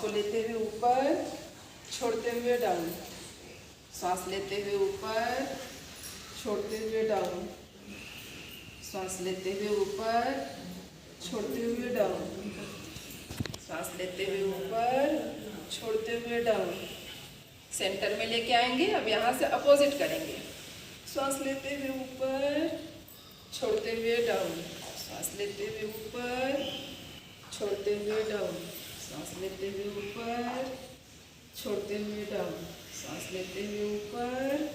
को लेते हुए ऊपर, छोड़ते हुए डाउन। सांस लेते हुए ऊपर, छोड़ते हुए डाउन। सांस लेते हुए ऊपर, छोड़ते हुए डाउन। सांस लेते हुए ऊपर, छोड़ते हुए डाउन। सेंटर में लेके आएंगे। अब यहाँ से अपोजिट करेंगे। सांस लेते हुए ऊपर, छोड़ते हुए डाउन। सांस लेते हुए ऊपर, छोड़ते हुए डाउन। सांस लेते हुए ऊपर, छोड़ते हुए डाउन। सांस लेते हुए ऊपर,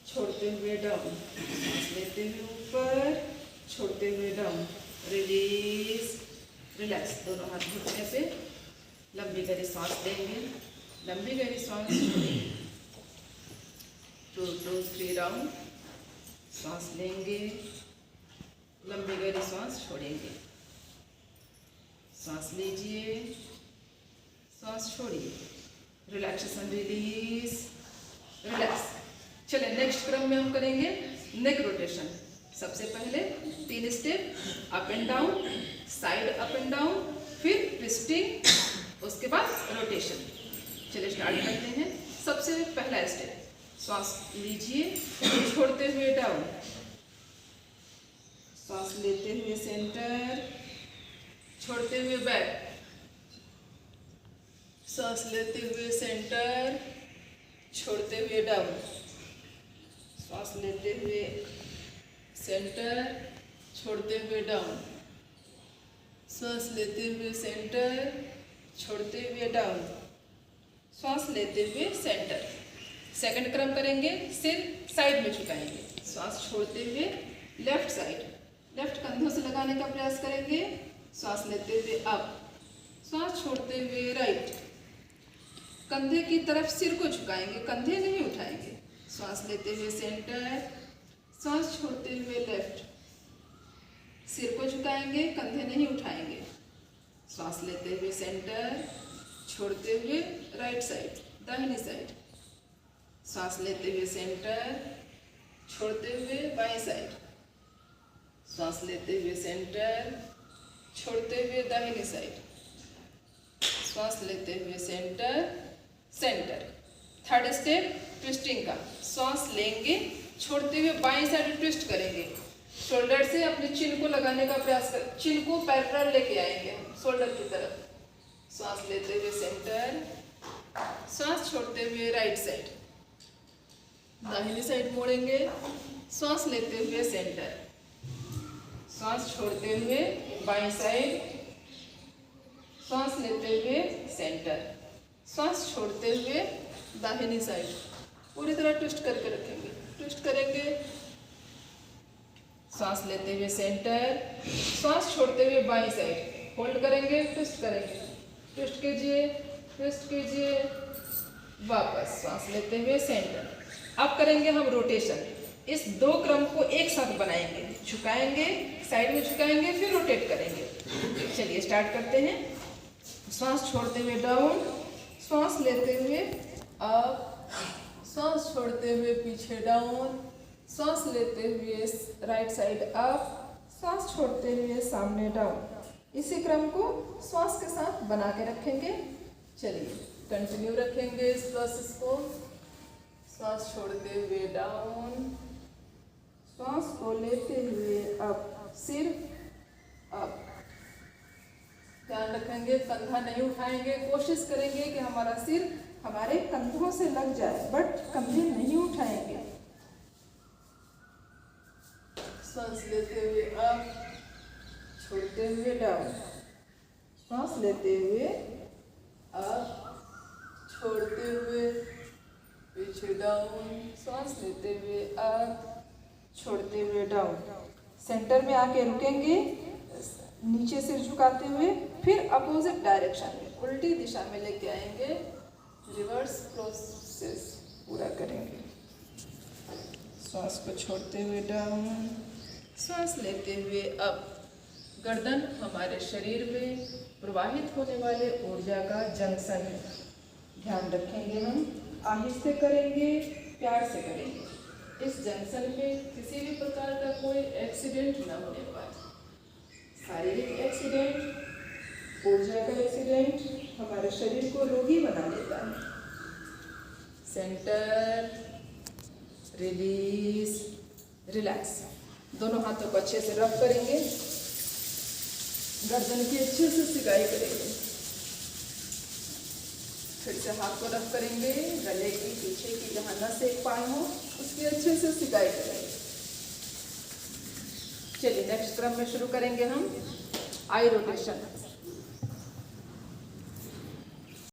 छोड़ते हुए डाउन। सांस लेते हुए ऊपर, छोड़ते हुए डाउन। Release, relax. दोनों हाथ घुटने पे लंबी गहरी सांस लेंगे। लंबी गहरी सांस छोड़ेंगे। 2 2 3 राउंड सांस लेंगे। लंबी गहरी सांस छोड़ेंगे। सांस लीजिए, सांस छोड़िए। Relaxation, release, relax. चलिए नेक्स्ट क्रम में हम करेंगे नेक रोटेशन। सबसे पहले 3 step, up and down, side up and down, फिर ट्विस्टिंग, उसके बाद रोटेशन। चलिए स्टार्ट करते हैं। सबसे पहला स्टेप, सांस लीजिए, छोड़ते हुए डाउन। सांस लेते हुए सेंटर, छोड़ते हुए बैक। सांस लेते हुए सेंटर, छोड़ते हुए डाउन। सांस लेते हुए सेंटर, छोड़ते हुए डाउन। सांस लेते हुए सेंटर, छोड़ते हुए डाउन। सांस लेते हुए सेंटर। सेकंड क्रम करेंगे, सिर साइड में झुकाएंगे। सांस छोड़ते हुए लेफ्ट साइड, लेफ्ट कंधों से लगाने का प्रयास करेंगे। सांस लेते हुए अप, सांस छोड़ते हुए राइट। कंधे की तरफ सिर को झुकाएंगे, कंधे नहीं उठाएंगे। सांस लेते हुए सेंटर, सांस छोड़ते हुए लेफ्ट। सिर को झुकाएंगे, कंधे नहीं उठाएंगे। सांस लेते हुए सेंटर, छोड़ते हुए राइट साइड, दाहिनी साइड। सांस लेते हुए सेंटर, छोड़ते हुए बाईं साइड। सांस लेते हुए सेंटर, छोड़ते हुए दाहिनी साइड। सांस लेते हुए centre, centre. Third step twisting का। सांस लेंगे, छोड़ते हुए बाईं साइड ट्विस्ट करेंगे। शोल्डर से अपने चिन को लगाने का प्रयास कर, चिन को पैरेलल लेके आएंगे शोल्डर की तरफ। सांस लेते हुए सेंटर, सांस छोड़ते हुए राइट साइड, दाहिनी साइड मोड़ेंगे। सांस लेते हुए सेंटर, सांस छोड़ते हुए बाईं साइड। सांस लेते हुए सेंटर, सांस छोड़ते हुए दाहिनी साइड। पूरी तरह ट्विस्ट करके रखेंगे, ट्विस्ट करेंगे। सांस लेते हुए सेंटर, सांस छोड़ते हुए बाईं साइड, होल्ड करेंगे, ट्विस्ट करेंगे। ट्विस्ट कीजिए, ट्विस्ट कीजिए, वापस सांस लेते हुए सेंटर। अब करेंगे हम रोटेशन। इस 2 क्रम को एक साथ बनाएंगे। झुकाएंगे, साइड में झुकाएंगे, फिर रोटेट करेंगे। चलिए स्टार्ट करते हैं। सांस छोड़ते हुए डाउन, सांस लेते हुए अप, सांस छोड़ते हुए पीछे डाउन, सांस लेते हुए राइट साइड अप, सांस छोड़ते हुए सामने डाउन। इसी क्रम को सांस के साथ बना के रखेंगे। चलिए कंटिन्यू रखेंगे इस प्रोसेस को। सांस छोड़ते हुए डाउन, सांस को लेते हुए अप, सिर अप। ध्यान रखेंगे, कंधा नहीं उठाएंगे। कोशिश करेंगे कि हमारा सिर हमारे कंधों से लग जाए, बट कंधे नहीं उठाएंगे। सांस लेते हुए अप, छोड़ते हुए डाउन। सांस लेते हुए अप, छोड़ते हुए पीछे डाउन। सांस लेते हुए अप, छोड़ते हुए डाउन। सेंटर में आके रुकेंगे, नीचे सिर झुकाते हुए, फिर अपोजिट डायरेक्शन में उल्टी दिशा में लेके आएंगे। रिवर्स प्रोसेस पूरा करेंगे। सांस को छोड़ते हुए डाउन, सांस लेते हुए अप। गर्दन हमारे शरीर में प्रवाहित होने वाले ऊर्जा का जंक्शन है। ध्यान रखेंगे, हम आहिस्ते करेंगे, प्यार से करेंगे। इस जंक्शन पे किसी भी प्रकार का कोई एक्सीडेंट न होने पाए। शारीरिक एक्सीडेंट, ऊर्जा का एक्सीडेंट हमारे शरीर को रोगी बना देता है। Centre, release, relax. दोनों हाथों को अच्छे से रब करेंगे, गर्दन की अच्छे से सिकाई करेंगे। फिर से हाथ को रब करेंगे, गले की पीछे की जहाँ नस एक पाए हो उसकी अच्छे से सिकाई करेंगे। चलिए नेक्स्ट क्रम में शुरू करेंगे हम आई रोटेशन।